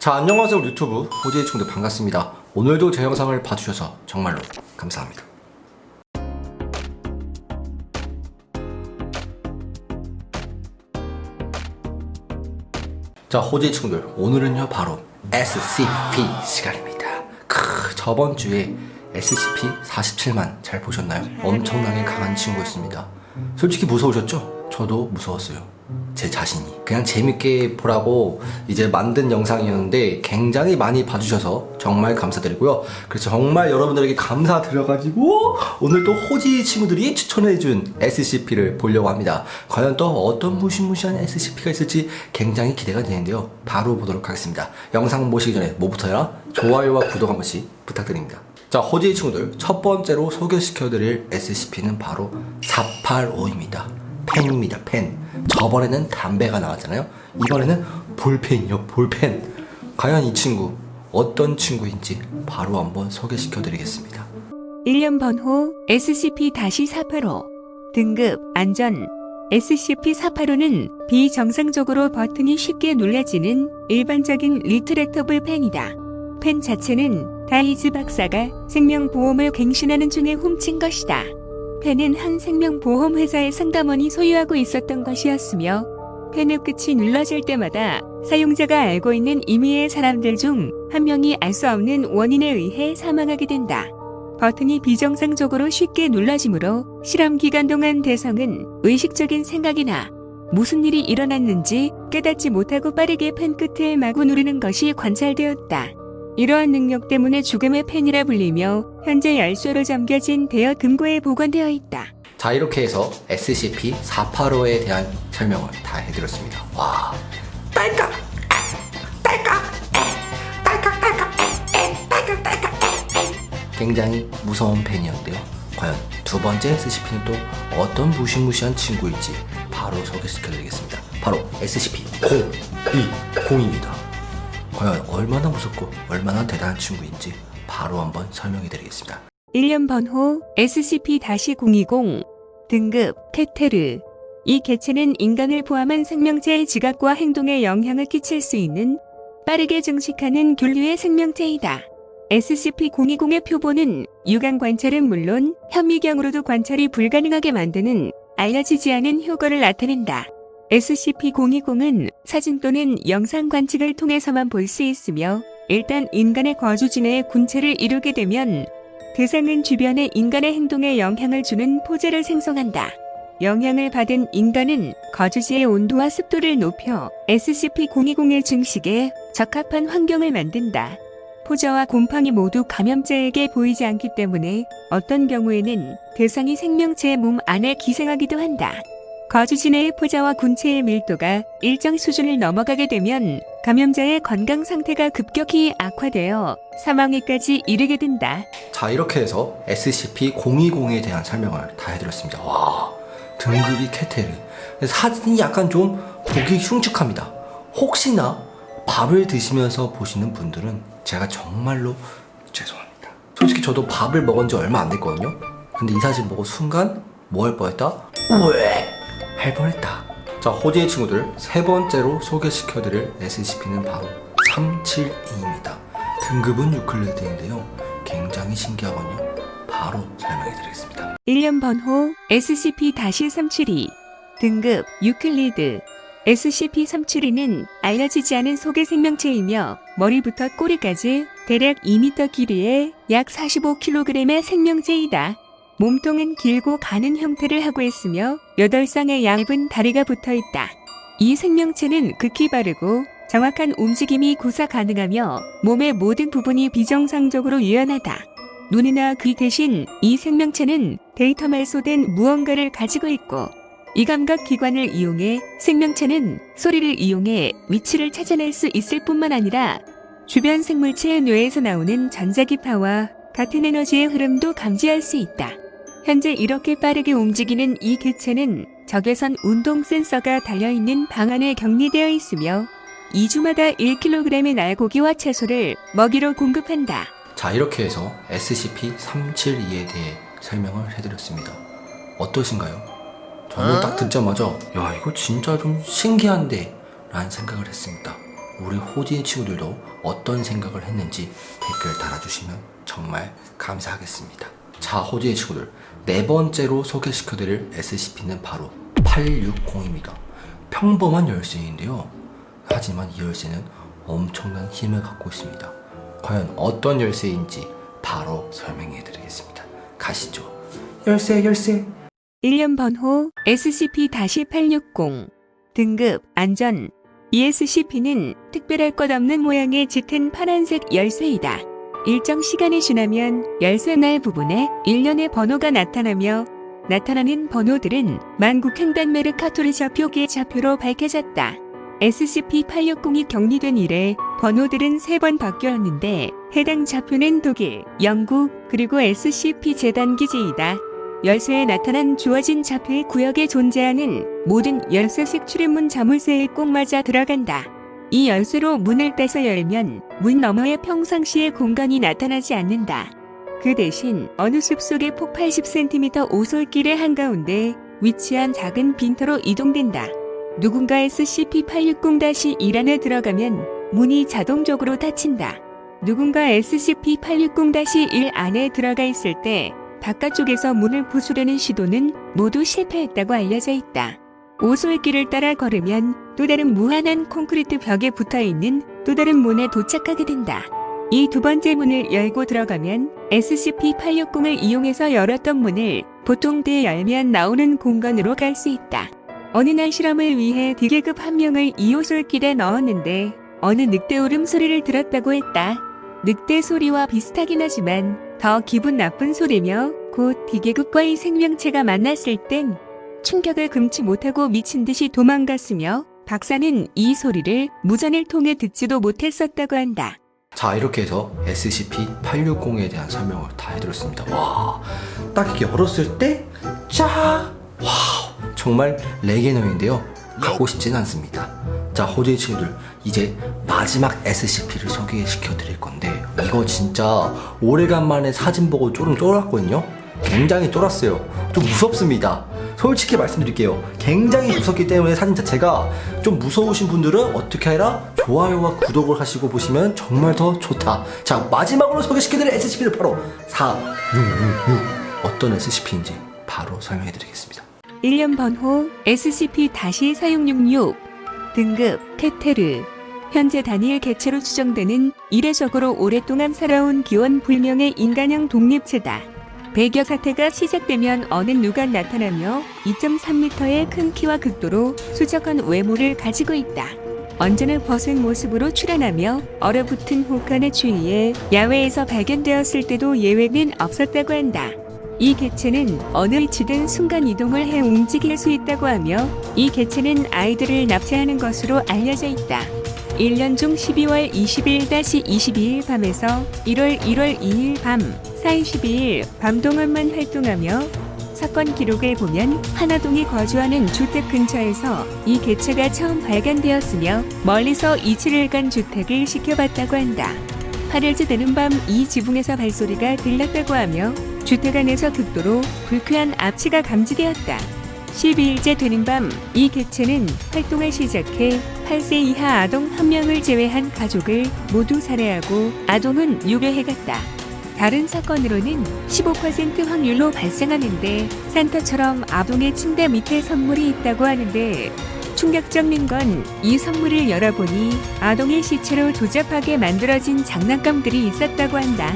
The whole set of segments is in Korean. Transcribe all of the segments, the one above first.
자, 안녕하세요 유튜브 호재의 친구들 반갑습니다. 오늘도 제 영상을 봐주셔서 정말로 감사합니다. 자, 호재의 친구들, 오늘은요 바로 SCP 시간입니다. 저번 주에 SCP-47만 잘 보셨나요? 엄청나게 강한 친구였습니다. 솔직히 무서우셨죠? 저도 무서웠어요. 제 자신이 그냥 재밌게 보라고 이제 만든 영상이었는데 굉장히 많이 봐주셔서 정말 감사드리고요. 그래서 정말 여러분들에게 감사드려가지고 오늘 또 호지 친구들이 추천해준 SCP를 보려고 합니다. 과연 또 어떤 무시무시한 SCP가 있을지 굉장히 기대가 되는데요. 바로 보도록 하겠습니다. 영상 보시기 전에 뭐부터야? 좋아요와 구독 한 번씩 부탁드립니다. 자, 호지 친구들, 첫 번째로 소개시켜드릴 SCP는 바로 485입니다. 펜입니다. 펜. 저번에는 담배가 나왔잖아요. 이번에는 볼펜이요. 볼펜. 과연 이 친구 어떤 친구인지 바로 한번 소개시켜 드리겠습니다. 1년 번호 SCP-485 등급 안전. SCP-485는 비정상적으로 버튼이 쉽게 눌러지는 일반적인 리트랙터블 펜이다. 펜 자체는 다이즈 박사가 생명보험을 갱신하는 중에 훔친 것이다. 펜은 한 생명보험회사의 상담원이 소유하고 있었던 것이었으며 펜의 끝이 눌러질 때마다 사용자가 알고 있는 임의의 사람들 중 한 명이 알 수 없는 원인에 의해 사망하게 된다. 버튼이 비정상적으로 쉽게 눌러지므로 실험 기간 동안 대성은 의식적인 생각이나 무슨 일이 일어났는지 깨닫지 못하고 빠르게 펜 끝을 마구 누르는 것이 관찰되었다. 이러한 능력 때문에 죽음의 펜이라 불리며 현재 열쇠로 잠겨진 대여 금고에 보관되어 있다. 자, 이렇게 해서 SCP-485에 대한 설명을 다 해드렸습니다. 와, 딸깍! 딸깍! 딸깍! 딸깍! 딸깍! 딸깍! 굉장히 무서운 펜이었는데요. 과연 두 번째 SCP는 또 어떤 무시무시한 친구일지 바로 소개시켜드리겠습니다. 바로 SCP-020입니다. 과연 얼마나 무섭고 얼마나 대단한 친구인지 바로 한번 설명해 드리겠습니다. 1년 번호 SCP-020 등급 케테르. 이 개체는 인간을 포함한 생명체의 지각과 행동에 영향을 끼칠 수 있는 빠르게 증식하는 균류의 생명체이다. SCP-020의 표본은 육안 관찰은 물론 현미경으로도 관찰이 불가능하게 만드는 알려지지 않은 효과를 나타낸다. SCP-020은 사진 또는 영상 관측을 통해서만 볼 수 있으며 일단 인간의 거주지 내에 군체를 이루게 되면 대상은 주변의 인간의 행동에 영향을 주는 포재를 생성한다. 영향을 받은 인간은 거주지의 온도와 습도를 높여 SCP-020의 증식에 적합한 환경을 만든다. 포자와 곰팡이 모두 감염자에게 보이지 않기 때문에 어떤 경우에는 대상이 생명체의 몸 안에 기생하기도 한다. 거주지 내의 포자와 군체의 밀도가 일정 수준을 넘어가게 되면 감염자의 건강 상태가 급격히 악화되어 사망에까지 이르게 된다. 자, 이렇게 해서 SCP-020에 대한 설명을 다 해드렸습니다. 와, 등급이 케테르. 사진이 약간 좀 보기 흉측합니다. 혹시나 밥을 드시면서 보시는 분들은 제가 정말로 죄송합니다. 솔직히 저도 밥을 먹은 지 얼마 안 됐거든요. 근데 이 사진 보고 순간 뭐 할 뻔했다? 왜? 할 뻔했다. 자, 호지의 친구들, 세 번째로 소개시켜드릴 SCP는 바로 372입니다. 등급은 유클리드인데요. 굉장히 신기하거든요. 바로 설명해드리겠습니다. 1년 번호 SCP-372 등급 유클리드. SCP-372는 알려지지 않은 소개 생명체이며 머리부터 꼬리까지 대략 2m 길이의 약 45kg의 생명체이다. 몸통은 길고 가는 형태를 하고 있으며 8쌍의 얇은 다리가 붙어 있다. 이 생명체는 극히 빠르고 정확한 움직임이 구사 가능하며 몸의 모든 부분이 비정상적으로 유연하다. 눈이나 귀 대신 이 생명체는 데이터 말소된 무언가를 가지고 있고 이 감각 기관을 이용해 생명체는 소리를 이용해 위치를 찾아낼 수 있을 뿐만 아니라 주변 생물체의 뇌에서 나오는 전자기파와 같은 에너지의 흐름도 감지할 수 있다. 현재 이렇게 빠르게 움직이는 이 개체는 적외선 운동 센서가 달려있는 방 안에 격리되어 있으며 2주마다 1kg의 날고기와 채소를 먹이로 공급한다. 자, 이렇게 해서 SCP-372에 대해 설명을 해드렸습니다. 어떠신가요? 저는 딱 듣자마자 야, 이거 진짜 좀 신기한데 라는 생각을 했습니다. 우리 호진이 친구들도 어떤 생각을 했는지 댓글 달아주시면 정말 감사하겠습니다. 자, 호진이 친구들, 네 번째로 소개시켜드릴 SCP는 바로 860입니다. 평범한 열쇠인데요. 하지만 이 열쇠는 엄청난 힘을 갖고 있습니다. 과연 어떤 열쇠인지 바로 설명해드리겠습니다. 가시죠. 열쇠. 1년 번호 SCP-860 등급 안전. 이 SCP는 특별할 것 없는 모양의 짙은 파란색 열쇠이다. 일정 시간이 지나면 열쇠 날 부분에 일련의 번호가 나타나며 나타나는 번호들은 만국횡단메르카토르 표기의 좌표로 밝혀졌다. SCP-860이 격리된 이래 번호들은 3번 바뀌었는데 해당 좌표는 독일, 영국, 그리고 SCP 재단기지이다. 열쇠에 나타난 주어진 좌표의 구역에 존재하는 모든 열쇠식 출입문 자물쇠에 꼭 맞아 들어간다. 이 열쇠로 문을 떼서 열면 문 너머에 평상시의 공간이 나타나지 않는다. 그 대신 어느 숲속의 폭 80cm 오솔길의 한가운데 위치한 작은 빈터로 이동된다. 누군가 SCP-860-1 안에 들어가면 문이 자동적으로 닫힌다. 누군가 SCP-860-1 안에 들어가 있을 때 바깥쪽에서 문을 부수려는 시도는 모두 실패했다고 알려져 있다. 오솔길을 따라 걸으면 또 다른 무한한 콘크리트 벽에 붙어있는 또 다른 문에 도착하게 된다. 이 두 번째 문을 열고 들어가면 SCP-860을 이용해서 열었던 문을 보통 되열면 나오는 공간으로 갈 수 있다. 어느 날 실험을 위해 디계급 한 명을 이 오솔길에 넣었는데 어느 늑대 울음소리를 들었다고 했다. 늑대 소리와 비슷하긴 하지만 더 기분 나쁜 소리며 곧 디계급과의 생명체가 만났을 땐 충격을 금치 못하고 미친 듯이 도망갔으며 박사는 이 소리를 무전을 통해 듣지도 못했었다고 한다. 자, 이렇게 해서 SCP-860에 대한 설명을 다 해드렸습니다. 와, 딱 이렇게 열었을 때 쫙! 와우, 정말 레게너인데요. 가고 싶진 않습니다. 자, 호주의 친구들, 이제 마지막 SCP를 소개시켜 드릴 건데 이거 진짜 오래간만에 사진 보고 좀 쫄았거든요. 굉장히 쫄았어요. 좀 무섭습니다. 솔직히 말씀드릴게요. 굉장히 무섭기 때문에 사진 자체가 좀 무서우신 분들은 어떻게 해라? 좋아요와 구독을 하시고 보시면 정말 더 좋다. 자, 마지막으로 소개시켜드릴 SCP는 바로 4666. 어떤 SCP인지 바로 설명해 드리겠습니다. 1년 번호 SCP-4666 등급 케테르. 현재 다니엘 개체로 추정되는 이례적으로 오랫동안 살아온 기원 불명의 인간형 독립체다. 배겨 사태가 시작되면 어느 누가 나타나며 2.3m의 큰 키와 극도로 수척한 외모를 가지고 있다. 언제나 벗은 모습으로 출현하며 얼어붙은 혹한에 주의해 야외에서 발견되었을 때도 예외는 없었다고 한다. 이 개체는 어느 위치든 순간 이동을 해 움직일 수 있다고 하며 이 개체는 아이들을 납치하는 것으로 알려져 있다. 1년 중 12월 20일-22일 밤에서 1월 2일 밤 4-22일 밤 동안만 활동하며 사건 기록을 보면 하나동이 거주하는 주택 근처에서 이 개체가 처음 발견되었으며 멀리서 27일간 주택을 지켜봤다고 한다. 8일째 되는 밤 이 지붕에서 발소리가 들렸다고 하며 주택 안에서 극도로 불쾌한 압취가 감지되었다. 12일째 되는 밤 이 개체는 활동을 시작해 8세 이하 아동 1명을 제외한 가족을 모두 살해하고 아동은 유괴해갔다. 다른 사건으로는 15% 확률로 발생하는데 산타처럼 아동의 침대 밑에 선물이 있다고 하는데 충격적인 건 이 선물을 열어보니 아동의 시체로 조잡하게 만들어진 장난감들이 있었다고 한다.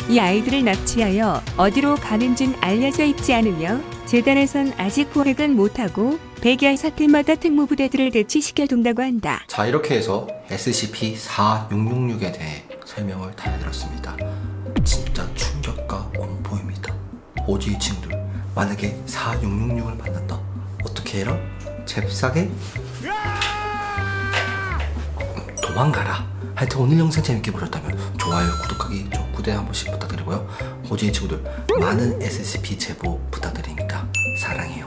이 아이들을 납치하여 어디로 가는지는 알려져 있지 않으며 재단에선 아직 포획은 못하고 백야 사태마다 특무부대들을 대치시켜둔다고 한다. 자, 이렇게 해서 SCP-4666에 대해 설명을 다 해드렸습니다. 진짜 충격과 공포입니다. 오지 친구들, 만약에 4666을 만났다, 어떻게 해라? 잽싸게 도망가라. 하여튼 오늘 영상 재밌게 보셨다면 좋아요, 구독하기, 구독 한 번씩 부탁드리고요. 호지의 친구들, 많은 SCP 제보 부탁드립니다. 사랑해요.